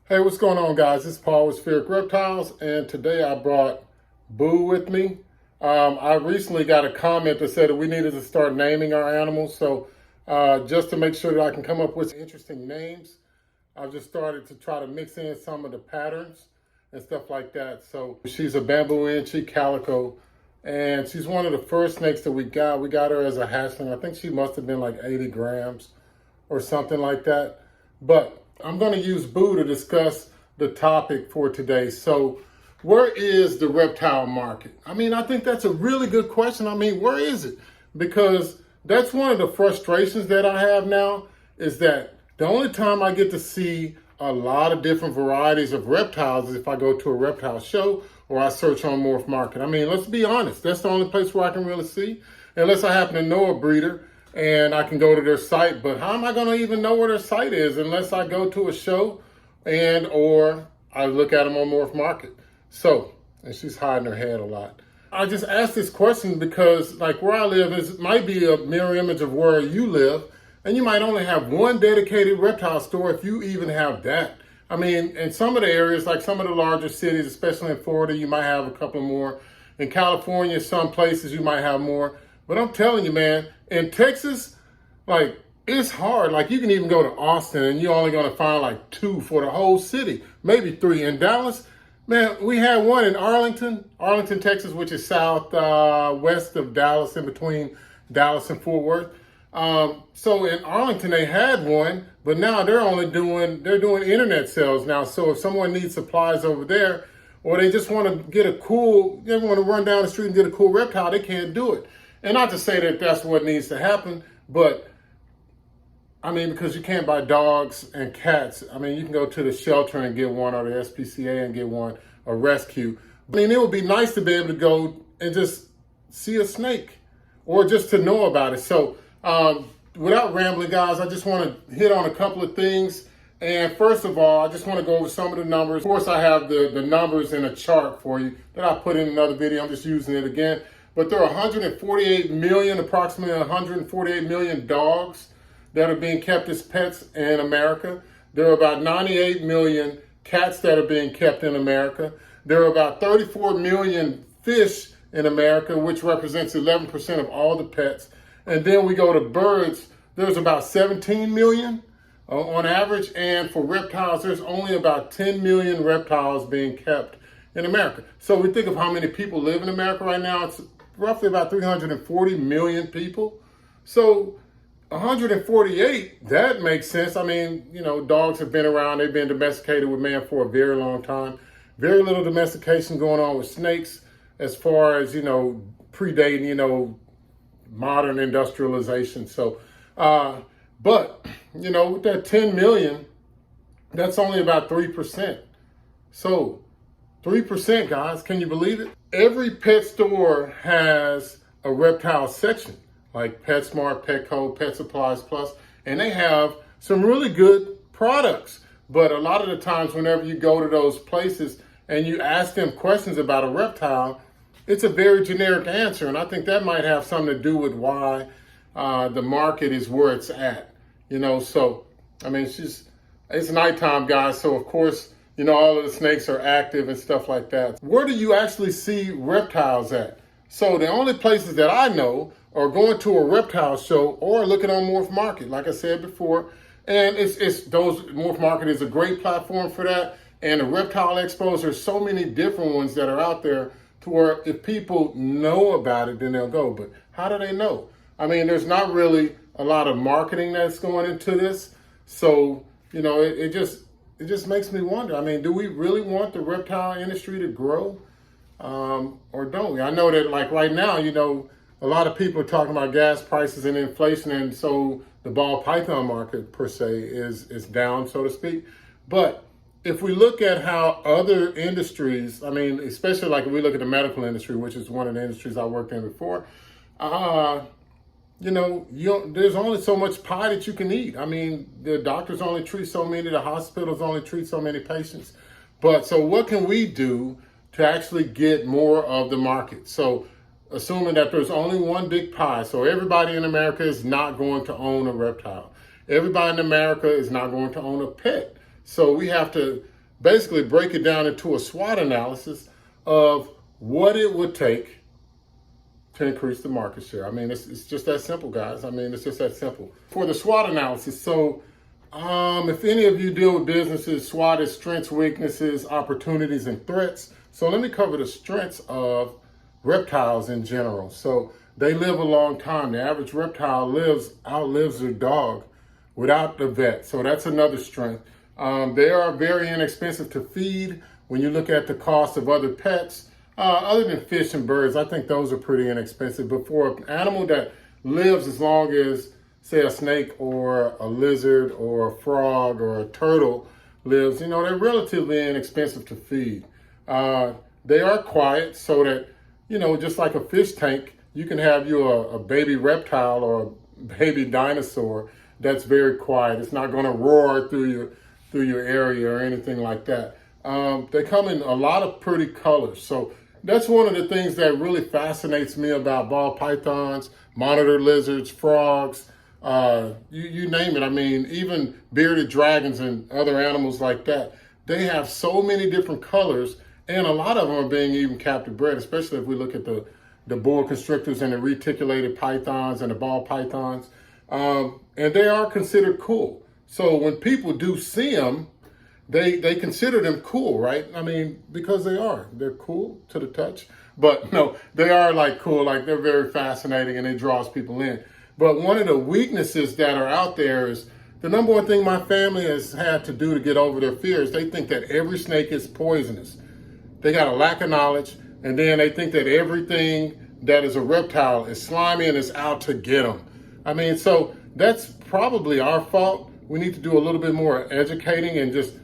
Hey, what's going on, guys? This is Paul with Spheric Reptiles, and today I brought Boo with me. I recently got a comment that said that we needed to start naming our animals, so just to make sure that I can come up with interesting names, I've just started to try to mix in some of the patterns and stuff like that. So she's a bamboo inchi calico, and she's one of the first snakes that we got. We got her as a hatchling. I think she must have been like 80 grams or something like that. But I'm going to use Boo to discuss the topic for today. So where is the reptile market? I mean, I think that's a really good question. I mean, where is it? Because that's one of the frustrations that I have now is that the only time I get to see a lot of different varieties of reptiles is if I go to a reptile show or I search on Morph Market. I mean, let's be honest. That's the only place where I can really see, unless I happen to know a breeder and I can go to their site. But how am I going to even know where their site is unless I go to a show and or I look at them on Morph Market? So, and she's hiding her head a lot. I just asked this question because like where I live might be a mirror image of where you live, and you might only have one dedicated reptile store if you even have that. I mean, in some of the areas, like some of the larger cities, especially in Florida, you might have a couple more. In California, some places you might have more. But I'm telling you, man, in Texas, like, it's hard. Like, you can even go to Austin and you're only going to find like 2 for the whole city, maybe 3. In Dallas, man, we had one in Arlington, Texas, which is southwest of Dallas, in between Dallas and Fort Worth. So in Arlington, they had one, but now they're doing internet sales now. So if someone needs supplies over there, or they just want to get they want to run down the street and get a cool reptile, they can't do it. And not to say that that's what needs to happen, but I mean, because you can't buy dogs and cats. I mean, you can go to the shelter and get one, or the SPCA and get one, a rescue. I mean, it would be nice to be able to go and just see a snake or just to know about it. So without rambling, guys, I just want to hit on a couple of things. And first of all, I just want to go over some of the numbers. Of course, I have the numbers in a chart for you that I put in another video. I'm just using it again. But there are 148 million, approximately 148 million dogs that are being kept as pets in America. There are about 98 million cats that are being kept in America. There are about 34 million fish in America, which represents 11% of all the pets. And then we go to birds. There's about 17 million on average. And for reptiles, there's only about 10 million reptiles being kept in America. So we think of how many people live in America right now. It's roughly about 340 million people. So 148, that makes sense. I mean, you know, dogs have been around. They've been domesticated with man for a very long time. Very little domestication going on with snakes as far as, you know, predating, you know, modern industrialization. So, but, you know, with that 10 million, that's only about 3%. So 3%, guys, can you believe it? Every pet store has a reptile section, like PetSmart, Petco, Pet Supplies Plus, and they have some really good products. But a lot of the times whenever you go to those places and you ask them questions about a reptile, it's a very generic answer. And I think that might have something to do with why the market is where it's at. You know, so, I mean, it's nighttime, guys. So, of course, you know, all of the snakes are active and stuff like that. Where do you actually see reptiles at? So the only places that I know are going to a reptile show or looking on Morph Market, like I said before. And Morph Market is a great platform for that. And the reptile expos, there's so many different ones that are out there to where if people know about it, then they'll go. But how do they know? I mean, there's not really a lot of marketing that's going into this. So, you know, it just makes me wonder. I mean, do we really want the reptile industry to grow or don't we? I know that like right now, you know, a lot of people are talking about gas prices and inflation, and so the ball python market per se is down, so to speak. But if we look at how other industries, I mean, especially like if we look at the medical industry, which is one of the industries I worked in before, you know, there's only so much pie that you can eat. I mean, the doctors only treat so many, the hospitals only treat so many patients. But so what can we do to actually get more of the market? So assuming that there's only one big pie, so everybody in America is not going to own a reptile. Everybody in America is not going to own a pet. So we have to basically break it down into a SWOT analysis of what it would take to increase the market share. I mean, it's just that simple, guys. I mean, it's just that simple. For the SWOT analysis, so if any of you deal with businesses, SWOT is strengths, weaknesses, opportunities, and threats. So let me cover the strengths of reptiles in general. So they live a long time. The average reptile outlives their dog without the vet. So that's another strength. They are very inexpensive to feed when you look at the cost of other pets. Other than fish and birds, I think those are pretty inexpensive. But for an animal that lives as long as, say, a snake or a lizard or a frog or a turtle lives, they're relatively inexpensive to feed. They are quiet, so that, just like a fish tank, you can have a baby reptile or a baby dinosaur that's very quiet. It's not going to roar through your area or anything like that. They come in a lot of pretty colors. So that's one of the things that really fascinates me about ball pythons, monitor lizards, frogs, you name it. I mean, even bearded dragons and other animals like that. They have so many different colors, and a lot of them are being even captive bred, especially if we look at the boa constrictors and the reticulated pythons and the ball pythons. And they are considered cool. So when people do see them, they consider them cool, right? I mean, because they're cool to the touch, but no, they are like cool, like they're very fascinating and it draws people in. But one of the weaknesses that are out there is the number one thing my family has had to do to get over their fears. They think that every snake is poisonous. They got a lack of knowledge, and then they think that everything that is a reptile is slimy and is out to get them. I mean, so that's probably our fault. We need to do a little bit more educating and just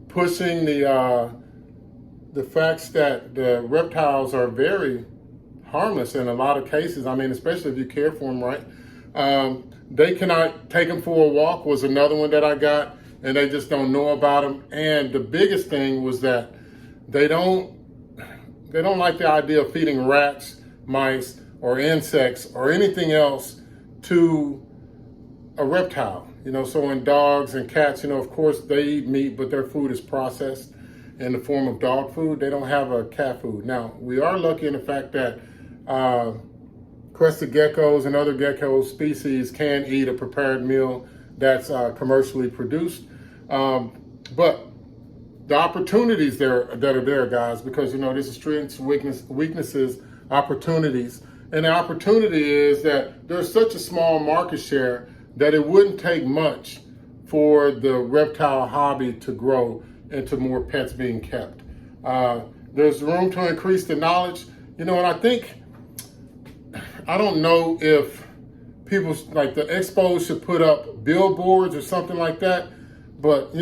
pushing the facts that the reptiles are very harmless in a lot of cases. I mean, especially if you care for them right. They cannot take them for a walk was another one that I got, and they just don't know about them. And the biggest thing was that they don't like the idea of feeding rats, mice, or insects or anything else to a reptile. So in dogs and cats, of course they eat meat, but their food is processed in the form of dog food. They don't have a cat food. Now, we are lucky in the fact that crested geckos and other gecko species can eat a prepared meal that's commercially produced. But the opportunities that are there, guys, because, this is strengths, weaknesses, opportunities. And the opportunity is that there's such a small market share that it wouldn't take much for the reptile hobby to grow into more pets being kept. There's room to increase the knowledge, and I don't know if people like the expos should put up billboards or something like that, but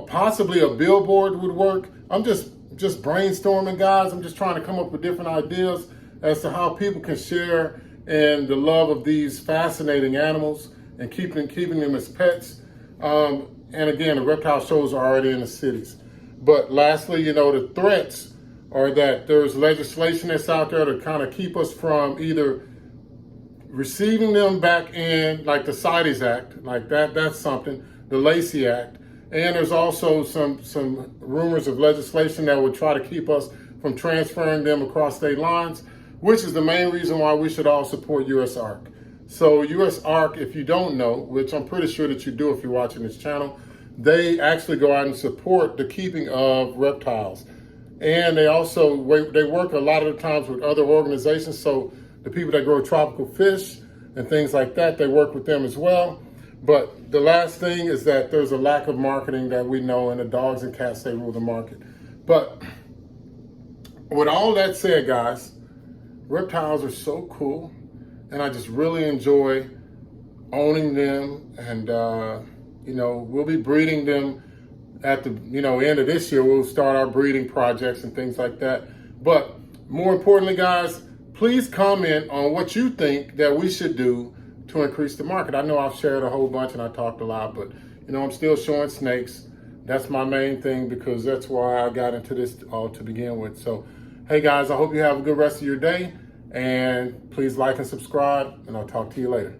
possibly a billboard would work. I'm just brainstorming, guys. I'm just trying to come up with different ideas as to how people can share in the love of these fascinating animals and keeping them as pets. And again, the reptile shows are already in the cities. But lastly, the threats are that there's legislation that's out there to kind of keep us from either receiving them back in, like the CITES Act, like that's something, the Lacey Act. And there's also some rumors of legislation that would try to keep us from transferring them across state lines, which is the main reason why we should all support USARK. So USARK, if you don't know, which I'm pretty sure that you do if you're watching this channel, they actually go out and support the keeping of reptiles. And they also, they work a lot of the times with other organizations. So the people that grow tropical fish and things like that, they work with them as well. But the last thing is that there's a lack of marketing that we know, and the dogs and cats, they rule the market. But with all that said, guys, reptiles are so cool, and I just really enjoy owning them. And we'll be breeding them at the end of this year. We'll start our breeding projects and things like that. But more importantly, guys, please comment on what you think that we should do to increase the market. I know I've shared a whole bunch and I talked a lot, but I'm still showing snakes. That's my main thing because that's why I got into this all to begin with. So, hey guys, I hope you have a good rest of your day, and please like and subscribe, and I'll talk to you later.